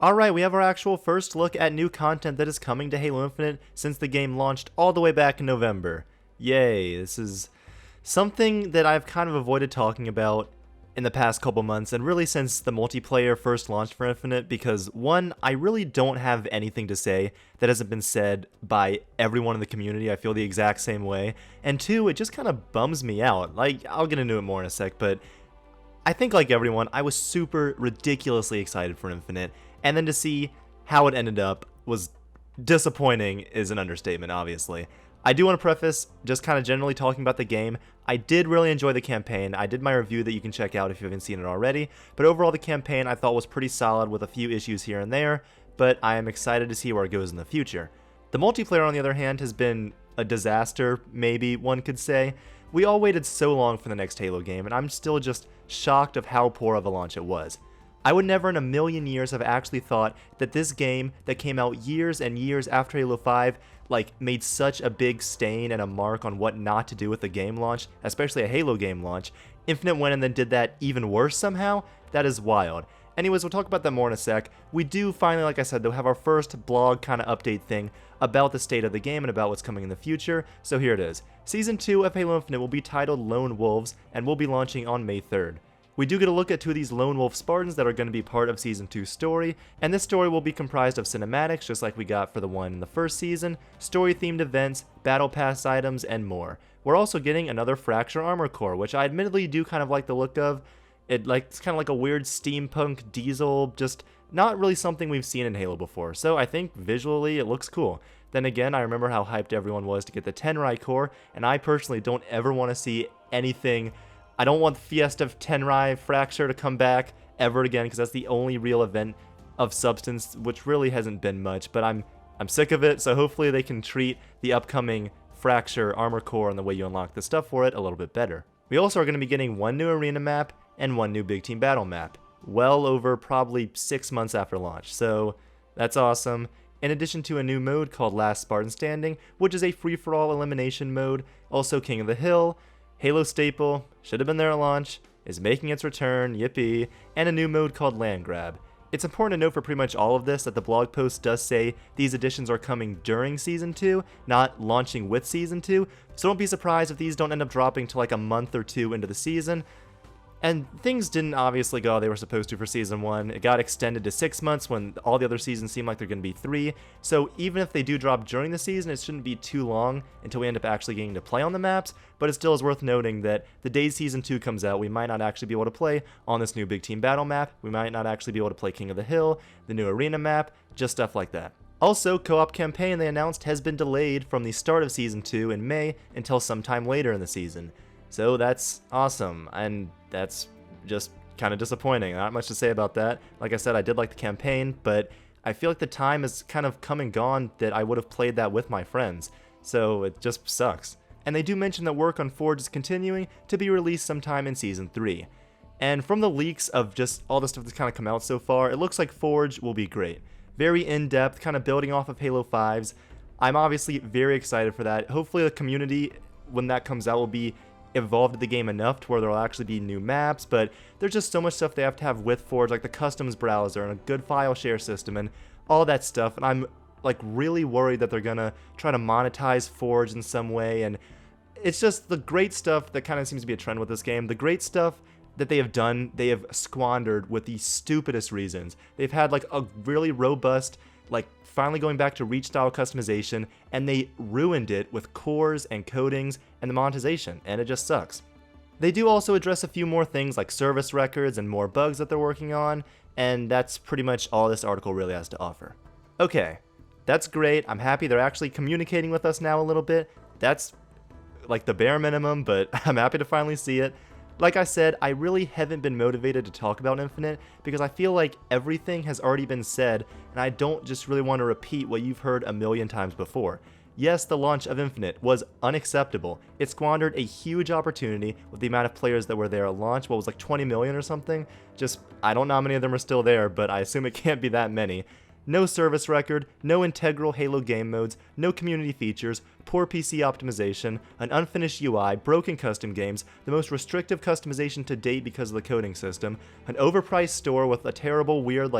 Alright, we have our actual first look at new content that is coming to Halo Infinite since the game launched all the way back in November. Yay, this is something that I've kind of avoided talking about in the past couple months, and really since the multiplayer first launched for Infinite, because one, I really don't have anything to say that hasn't been said by everyone in the community. I feel the exact same way. And two, it just kind of bums me out. Like, I'll get into it more in a sec, but I think like everyone, I was super ridiculously excited for Infinite, and then to see how it ended up was disappointing is an understatement, obviously. I do want to preface just kind of generally talking about the game. I did really enjoy the campaign. I did my review that you can check out if you haven't seen it already, but overall the campaign I thought was pretty solid with a few issues here and there, but I am excited to see where it goes in the future. The multiplayer, on the other hand, has been a disaster, maybe one could say. We all waited so long for the next Halo game, and I'm still just shocked of how poor of a launch it was. I would never in a million years have actually thought that this game that came out years and years after Halo 5 made such a big stain and a mark on what not to do with a game launch, especially a Halo game launch. Infinite went and then did that even worse somehow? That is wild. Anyways, we'll talk about that more in a sec. We do finally, like I said, though, have our first blog kind of update thing about the state of the game and about what's coming in the future, so here it is. Season 2 of Halo Infinite will be titled Lone Wolves and will be launching on May 3rd. We do get a look at two of these Lone Wolf Spartans that are going to be part of Season 2's story, and this story will be comprised of cinematics just like we got for the one in the first season, story-themed events, battle pass items, and more. We're also getting another Fracture armor core, which I admittedly do kind of like the look of. It's kind of like a weird steampunk diesel, just not really something we've seen in Halo before, so I think visually it looks cool. Then again, I remember how hyped everyone was to get the Tenrai core, and I personally don't ever want to see anything. I don't want Fiesta Tenrai Fracture to come back ever again, because that's the only real event of substance, which really hasn't been much, but I'm sick of it, so hopefully they can treat the upcoming Fracture armor core and the way you unlock the stuff for it a little bit better. We also are going to be getting one new arena map and one new big team battle map, well over probably 6 months after launch, so that's awesome. In addition to a new mode called Last Spartan Standing, which is a free-for-all elimination mode, also King of the Hill, Halo staple, should have been there at launch, is making its return, yippee, and a new mode called Land Grab. It's important to note for pretty much all of this that the blog post does say these additions are coming during Season 2, not launching with Season 2, so don't be surprised if these don't end up dropping till like a month or two into the season. And things didn't obviously go how they were supposed to for Season 1. It got extended to 6 months when all the other seasons seem like they're going to be 3. So even if they do drop during the season, it shouldn't be too long until we end up actually getting to play on the maps. But it still is worth noting that the day Season 2 comes out, we might not actually be able to play on this new Big Team Battle map. We might not actually be able to play King of the Hill, the new arena map, just stuff like that. Also, co-op campaign they announced has been delayed from the start of Season 2 in May until sometime later in the season. So that's awesome, and that's just kind of disappointing. Not much to say about that. Like I said, I did like the campaign, but I feel like the time has kind of come and gone that I would have played that with my friends, so it just sucks. And they do mention that work on Forge is continuing to be released sometime in Season 3. And from the leaks of just all the stuff that's kind of come out so far, it looks like Forge will be great. Very in-depth, kind of building off of Halo 5's. I'm obviously very excited for that. Hopefully the community, when that comes out, will be evolved the game enough to where there will actually be new maps, but there's just so much stuff they have to have with Forge, like the customs browser and a good file share system and all that stuff, and I'm like really worried that they're gonna try to monetize Forge in some way. And it's just the great stuff that kind of seems to be a trend with this game. The great stuff that they have done, they have squandered with the stupidest reasons. They've had like a really robust, finally going back to Reach style customization, and they ruined it with cores and codings and the monetization, and it just sucks. They do also address a few more things like service records and more bugs that they're working on, and that's pretty much all this article really has to offer. Okay, that's great. I'm happy they're actually communicating with us now a little bit. That's like the bare minimum, but I'm happy to finally see it. Like I said, I really haven't been motivated to talk about Infinite because I feel like everything has already been said, and I don't just really want to repeat what you've heard a million times before. Yes, the launch of Infinite was unacceptable. It squandered a huge opportunity with the amount of players that were there at launch. What was like 20 million or something? I don't know how many of them are still there, but I assume it can't be that many. No service record, no integral Halo game modes, no community features, poor PC optimization, an unfinished UI, broken custom games, the most restrictive customization to date because of the coding system, an overpriced store with a terrible, weird,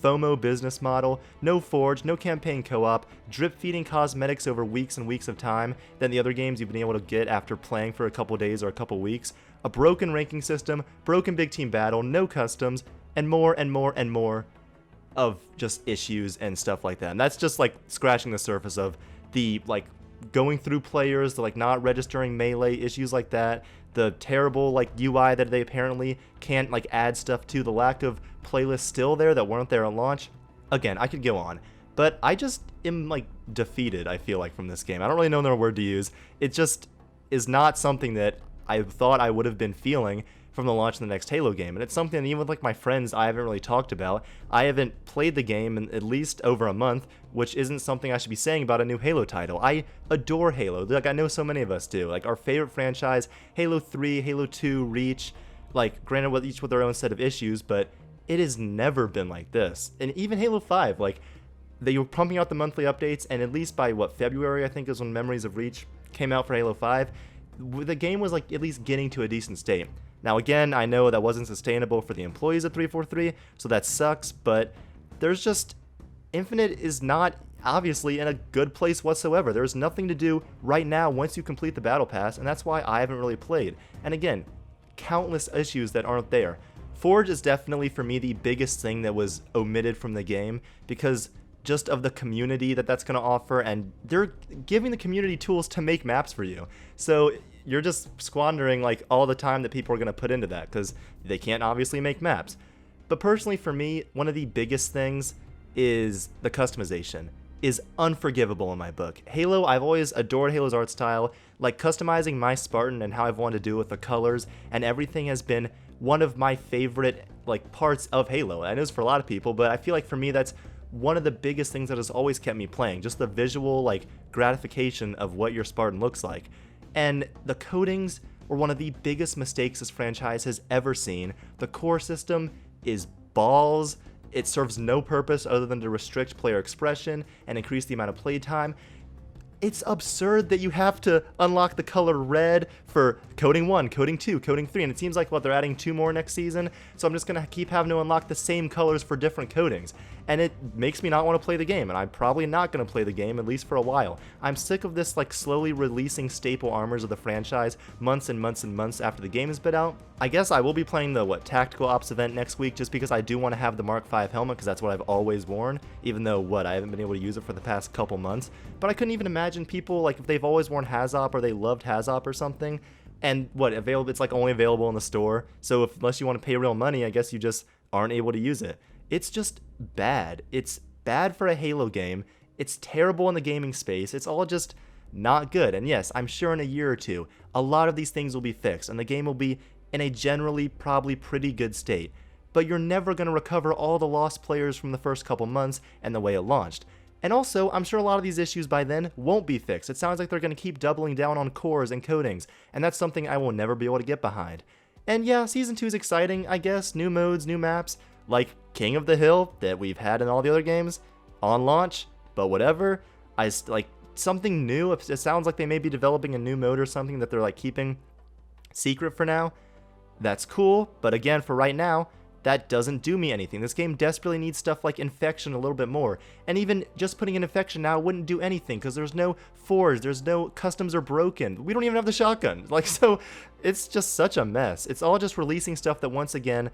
FOMO business model, no Forge, no campaign co-op, drip-feeding cosmetics over weeks and weeks of time than the other games you've been able to get after playing for a couple days or a couple weeks, a broken ranking system, broken big team battle, no customs, and more and more and more of just issues and stuff like that. And that's just like scratching the surface of the like going through players, the like not registering melee issues like that, the terrible like UI that they apparently can't like add stuff to, the lack of playlists still there that weren't there at launch. Again, I could go on, but I just am like defeated, I feel like, from this game. I don't really know another word to use. It just is not something that I thought I would have been feeling from the launch of the next Halo game, and it's something that even with like my friends I haven't really talked about. I haven't played the game in at least over a month, which isn't something I should be saying about a new Halo title. I adore Halo, like I know so many of us do. Like our favorite franchise, Halo 3, Halo 2, Reach, like granted with each with their own set of issues, but it has never been like this. And even Halo 5, like they were pumping out the monthly updates, and at least by what, February I think is when Memories of Reach came out for Halo 5, the game was like at least getting to a decent state. Now again, I know that wasn't sustainable for the employees at 343, so that sucks, but there's just, Infinite is not obviously in a good place whatsoever. There's nothing to do right now once you complete the Battle Pass, and that's why I haven't really played. And again, countless issues that aren't there. Forge is definitely for me the biggest thing that was omitted from the game, because just of the community that's going to offer, and they're giving the community tools to make maps for you. So you're just squandering like all the time that people are going to put into that because they can't obviously make maps. But personally for me, one of the biggest things is the customization is unforgivable in my book. Halo, I've always adored Halo's art style, like customizing my Spartan and how I've wanted to do with the colors and everything has been one of my favorite like parts of Halo. I know it's for a lot of people, but I feel like for me that's one of the biggest things that has always kept me playing, just the visual like gratification of what your Spartan looks like. And the coatings were one of the biggest mistakes this franchise has ever seen. The core system is balls. It serves no purpose other than to restrict player expression and increase the amount of playtime. It's absurd that you have to unlock the color red for coding 1, coding 2, coding 3, and it seems like what they're adding 2 more next season, so I'm just going to keep having to unlock the same colors for different codings. And it makes me not want to play the game, and I'm probably not going to play the game, at least for a while. I'm sick of this like slowly releasing staple armors of the franchise months and months and months after the game has been out. I guess I will be playing the Tactical Ops event next week just because I do want to have the Mark V helmet because that's what I've always worn, even though I haven't been able to use it for the past couple months. But I couldn't even imagine people like if they've always worn HAZOP or they loved HAZOP or something, and available, it's like only available in the store, so unless you want to pay real money, I guess you just aren't able to use it. It's just bad. It's bad for a Halo game. It's terrible in the gaming space. It's all just not good. And yes, I'm sure in a year or two, a lot of these things will be fixed and the game will be in a generally probably pretty good state. But you're never going to recover all the lost players from the first couple months and the way it launched. And also, I'm sure a lot of these issues by then won't be fixed. It sounds like they're going to keep doubling down on cores and codings, and that's something I will never be able to get behind. And yeah, Season 2 is exciting, I guess. New modes, new maps, like King of the Hill that we've had in all the other games on launch, but whatever. Like something new. It sounds like they may be developing a new mode or something that they're like keeping secret for now. That's cool, but again, for right now, that doesn't do me anything. This game desperately needs stuff like Infection a little bit more. And even just putting in Infection now wouldn't do anything because there's no Forge, there's no customs are broken. We don't even have the shotgun. Like, so it's just such a mess. It's all just releasing stuff that once again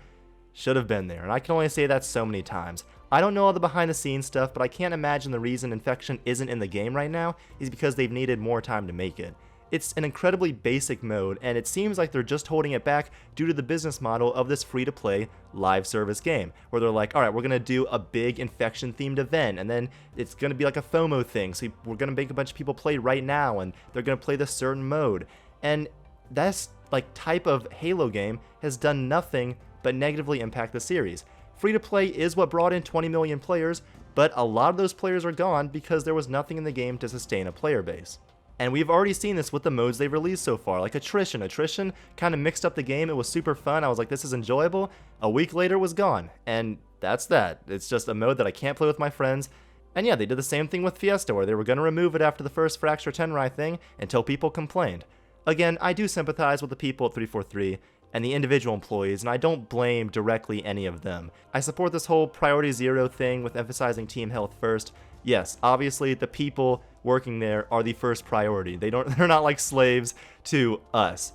should have been there. And I can only say that so many times. I don't know all the behind the scenes stuff, but I can't imagine the reason Infection isn't in the game right now is because they've needed more time to make it. It's an incredibly basic mode, and it seems like they're just holding it back due to the business model of this free-to-play live service game, where they're like, alright, we're going to do a big Infection-themed event, and then it's going to be like a FOMO thing, so we're going to make a bunch of people play right now, and they're going to play this certain mode. And this type of Halo game has done nothing but negatively impact the series. Free-to-play is what brought in 20 million players, but a lot of those players are gone because there was nothing in the game to sustain a player base. And we've already seen this with the modes they've released so far, like Attrition. Attrition kind of mixed up the game. It was super fun. I was like, this is enjoyable. A week later, it was gone. And that's that. It's just a mode that I can't play with my friends. And yeah, they did the same thing with Fiesta, where they were going to remove it after the first Fracture Tenrai thing until people complained. Again, I do sympathize with the people at 343. and the individual employees, and I don't blame directly any of them. I support this whole priority zero thing with emphasizing team health first. Yes, obviously the people working there are the first priority. They're not like slaves to us.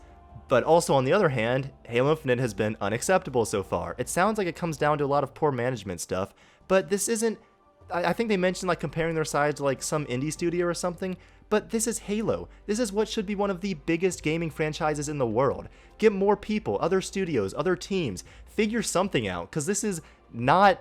But also on the other hand, Halo Infinite has been unacceptable so far. It sounds like it comes down to a lot of poor management stuff, but this isn't, I think they mentioned like comparing their size to like some indie studio or something, but this is Halo. This is what should be one of the biggest gaming franchises in the world. Get more people, other studios, other teams, figure something out, because this is not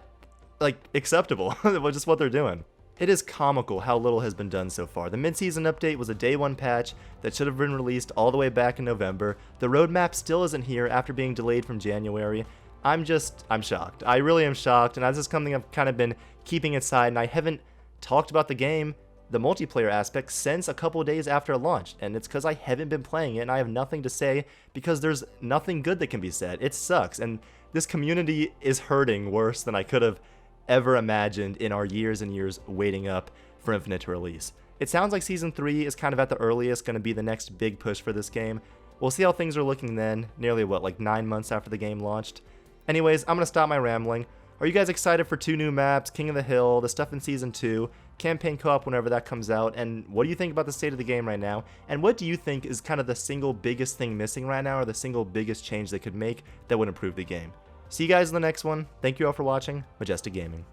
like acceptable, just what they're doing. It is comical how little has been done so far. The mid-season update was a day one patch that should have been released all the way back in November. The roadmap still isn't here after being delayed from January. I'm shocked. I really am shocked, and this is something I've kind of been keeping inside, and I haven't talked about the game, the multiplayer aspect, since a couple of days after it launched, and it's because I haven't been playing it, and I have nothing to say because there's nothing good that can be said. It sucks, and this community is hurting worse than I could have ever imagined in our years and years waiting up for Infinite to release. It sounds like Season 3 is kind of at the earliest going to be the next big push for this game. We'll see how things are looking then, nearly like 9 months after the game launched. Anyways, I'm going to stop my rambling. Are you guys excited for 2 new maps, King of the Hill, the stuff in Season 2, campaign co-op whenever that comes out, and what do you think about the state of the game right now? And what do you think is kind of the single biggest thing missing right now, or the single biggest change they could make that would improve the game? See you guys in the next one. Thank you all for watching. Majestic Gaming.